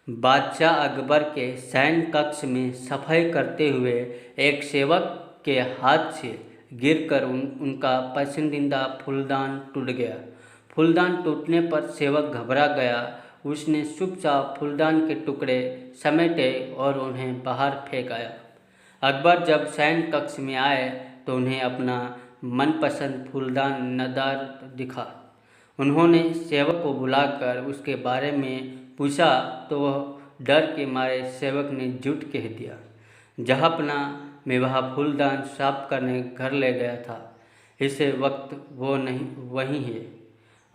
बादशाह अकबर के शयन कक्ष में सफाई करते हुए एक सेवक के हाथ से गिरकर उनका पसंदीदा फूलदान टूट गया। फूलदान टूटने पर सेवक घबरा गया। उसने चुपचाप फूलदान के टुकड़े समेटे और उन्हें बाहर फेंक आया। अकबर जब शयन कक्ष में आए तो उन्हें अपना मनपसंद फूलदान नदार दिखा। उन्होंने सेवक को बुलाकर उसके बारे में पूछा तो वह डर के मारे सेवक ने झूठ कह दिया। जहांपना में वह फूलदान साफ करने घर ले गया था। इसे वक्त वो नहीं वही है।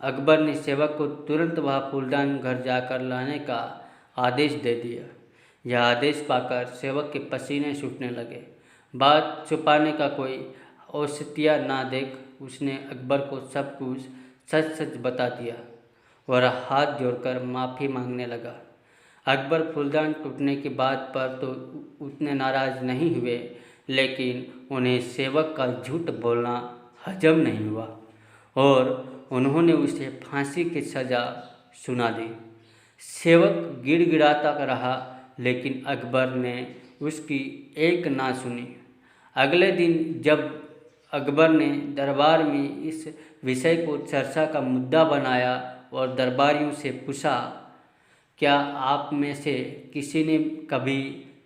अकबर ने सेवक को तुरंत वह फूलदान घर जाकर लाने का आदेश दे दिया। यह आदेश पाकर सेवक के पसीने छूटने लगे। बात छुपाने का कोई औचित्य ना देख उसने अकबर को सब कुछ सच सच बता दिया और हाथ जोड़कर माफ़ी मांगने लगा। अकबर फूलदान टूटने की बात पर तो उतने नाराज़ नहीं हुए, लेकिन उन्हें सेवक का झूठ बोलना हजम नहीं हुआ और उन्होंने उसे फांसी की सज़ा सुना दी। सेवक गिड़गिड़ाता रहा, लेकिन अकबर ने उसकी एक ना सुनी। अगले दिन जब अकबर ने दरबार में इस विषय को चर्चा का मुद्दा बनाया और दरबारियों से पूछा, क्या आप में से किसी ने कभी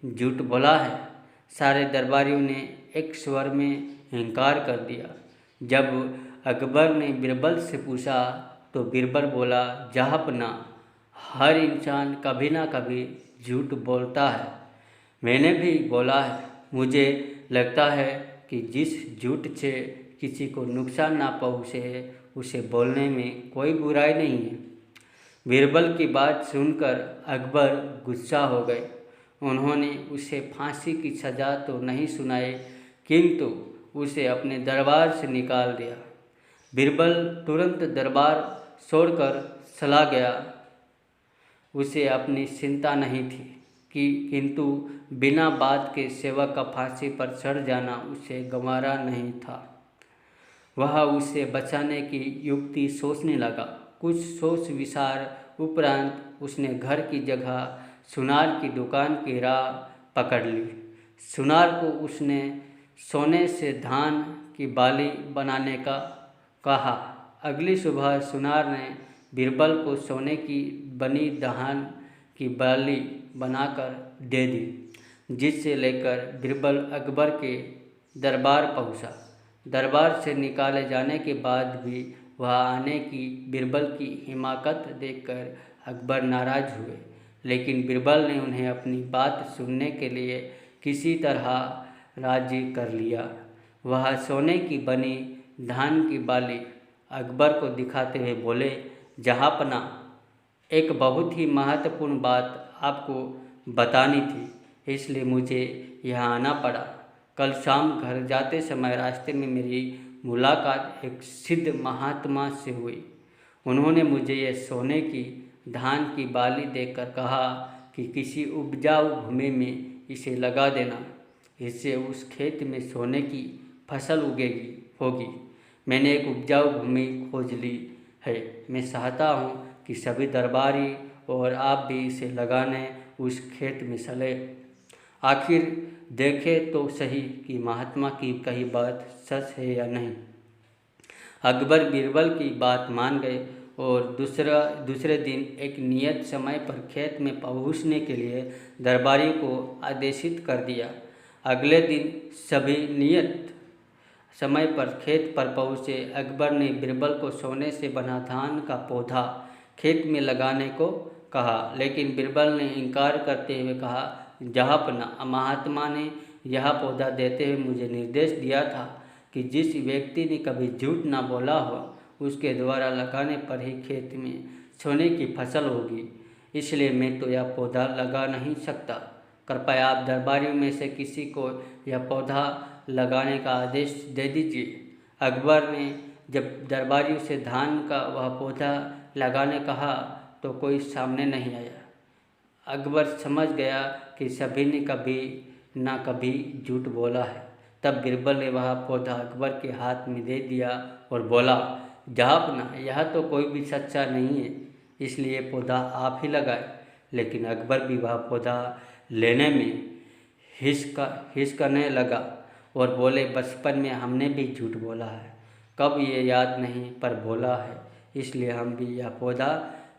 झूठ बोला है? सारे दरबारियों ने एक स्वर में इनकार कर दिया। जब अकबर ने बीरबल से पूछा तो बीरबल बोला, जहांपना, हर इंसान कभी ना कभी झूठ बोलता है। मैंने भी बोला है। मुझे लगता है कि जिस झूठ से किसी को नुकसान ना पहुँचे उसे बोलने में कोई बुराई नहीं है। बीरबल की बात सुनकर अकबर गुस्सा हो गए। उन्होंने उसे फांसी की सज़ा तो नहीं सुनाई, किंतु उसे अपने दरबार से निकाल दिया। बीरबल तुरंत दरबार छोड़कर चला गया। उसे अपनी चिंता नहीं थी किंतु बिना बात के सेवक का फांसी पर चढ़ जाना उसे गंवारा नहीं था। वह उसे बचाने की युक्ति सोचने लगा। कुछ सोच विचार उपरांत उसने घर की जगह सुनार की दुकान की राह पकड़ ली। सुनार को उसने सोने से धान की बाली बनाने का कहा। अगली सुबह सुनार ने बीरबल को सोने की बनी धान की बाली बनाकर दे दी, जिससे लेकर बीरबल अकबर के दरबार पहुंचा। दरबार से निकाले जाने के बाद भी वह आने की बीरबल की हिमाकत देखकर अकबर नाराज़ हुए, लेकिन बीरबल ने उन्हें अपनी बात सुनने के लिए किसी तरह राजी कर लिया। वह सोने की बनी धान की बाली अकबर को दिखाते हुए बोले, जहांपना, एक बहुत ही महत्वपूर्ण बात आपको बतानी थी, इसलिए मुझे यहाँ आना पड़ा। कल शाम घर जाते समय रास्ते में मेरी मुलाकात एक सिद्ध महात्मा से हुई। उन्होंने मुझे यह सोने की धान की बाली देकर कहा कि किसी उपजाऊ भूमि में इसे लगा देना, इससे उस खेत में सोने की फसल उगेगी होगी। मैंने एक उपजाऊ भूमि खोज ली है। मैं चाहता हूँ कि सभी दरबारी और आप भी इसे लगाने उस खेत में चले। आखिर देखें तो सही कि महात्मा की कही बात सच है या नहीं। अकबर बीरबल की बात मान गए और दूसरे दिन एक नियत समय पर खेत में पहुंचने के लिए दरबारी को आदेशित कर दिया। अगले दिन सभी नियत समय पर खेत पर पहुँचे। अकबर ने बीरबल को सोने से बना धान का पौधा खेत में लगाने को कहा, लेकिन बीरबल ने इनकार करते हुए कहा, जहांपना, महात्मा ने यह पौधा देते हुए मुझे निर्देश दिया था कि जिस व्यक्ति ने कभी झूठ ना बोला हो उसके द्वारा लगाने पर ही खेत में सोने की फसल होगी, इसलिए मैं तो यह पौधा लगा नहीं सकता। कृपया आप दरबारियों में से किसी को यह पौधा लगाने का आदेश दे दीजिए। अकबर ने जब दरबारियों से धान का वह पौधा लगाने कहा तो कोई सामने नहीं आया। अकबर समझ गया कि सभी ने कभी ना कभी झूठ बोला है। तब बीरबल ने वह पौधा अकबर के हाथ में दे दिया और बोला, जहांपना, यह तो कोई भी सच्चा नहीं है, इसलिए पौधा आप ही लगाए। लेकिन अकबर भी वह पौधा लेने में हिचकने लगा और बोले, बचपन में हमने भी झूठ बोला है, कब ये याद नहीं पर बोला है, इसलिए हम भी यह पौधा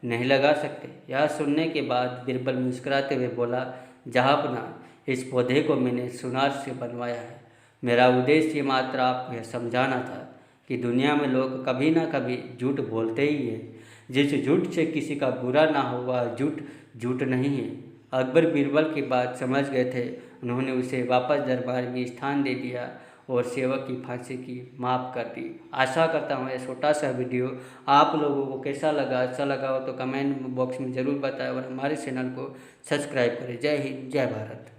नहीं लगा सकते। यह सुनने के बाद बीरबल मुस्कुराते हुए बोला, जहांपना, इस पौधे को मैंने सुनार से बनवाया है। मेरा उद्देश्य मात्र आपको यह समझाना था कि दुनिया में लोग कभी ना कभी झूठ बोलते ही हैं। जिस झूठ से किसी का बुरा ना हो वह झूठ नहीं है। अकबर बीरबल की बात समझ गए थे। उन्होंने उसे वापस दरबार में स्थान दे दिया और सेवक की फांसी की माफ़ कर दी। आशा करता हूँ यह छोटा सा वीडियो आप लोगों को कैसा लगा। अच्छा लगा हो तो कमेंट बॉक्स में ज़रूर बताएं और हमारे चैनल को सब्सक्राइब करें। जय हिंद, जय भारत।